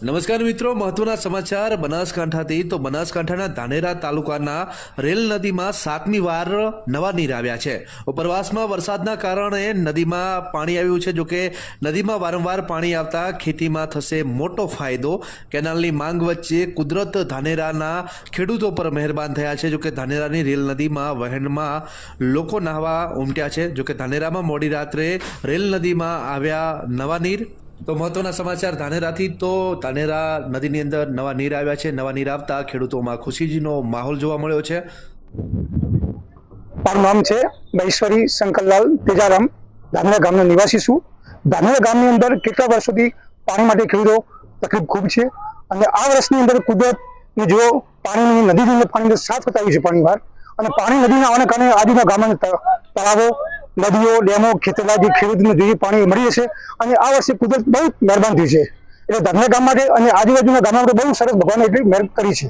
નમસ્કાર મિત્રો, મહત્વના સમાચાર બનાસકાંઠાથી। તો બનાસકાંઠાના ધાનેરા તાલુકાના રેલ નદીમાં 7મી વાર નવા નીર આવ્યા છે। ઉપરવાસમાં વરસાદના કારણે નદીમાં પાણી આવ્યું છે। જોકે નદીમાં વારંવાર પાણી આવતા ખેતીમાં થશે મોટો ફાયદો। કેનાલની માંગ વચ્ચે કુદરત ધાનેરાના ખેડૂતો પર મહેરબાન થયા છે। જોકે ધાનેરાની રેલ નદીમાં વહેણમાં લોકો નાહવા ઉમટ્યા છે। જોકે ધાનેરામાં મોડી રાત્રે રેલ નદીમાં આવ્યા નવા નીર। તો મહત્વના સમાચાર ધાનેરાથી। તો ધાનેરા નદીની અંદર નવા નીર આવ્યા છે। નવા નીર આવતા ખેડૂતોમાં ખુશીનો માહોલ જોવા મળ્યો છે। મારું નામ છે મહેશ્વરી શંકરલાલ તેજારામ। ધાનેરા ગામનો નિવાસી છું। ધાનેરા ગામની અંદર કેટલા વર્ષોથી પાણી માટે ખેડૂતો તકલીફ ખૂબ છે અને આ વર્ષની અંદર કુદરતને જો પાણીની નદીની અંદર પાણી સાફ થતા આવ્યું છે પાણી બહાર અને પાણી નદીના આવવાના કારણે આજુના ગામના તળાવો, નદીઓ, ડેમો, ખેતરા જે ખેડૂતોને જોઈએ પાણી મળી જશે અને આ વર્ષે કુદરત બહુ મહેરબાન થયું છે। એટલે ધાનેરા ગામ માટે અને આજુબાજુના ગામમાં બહુ સરસ ભગવાને એટલી મહેર કરી છે।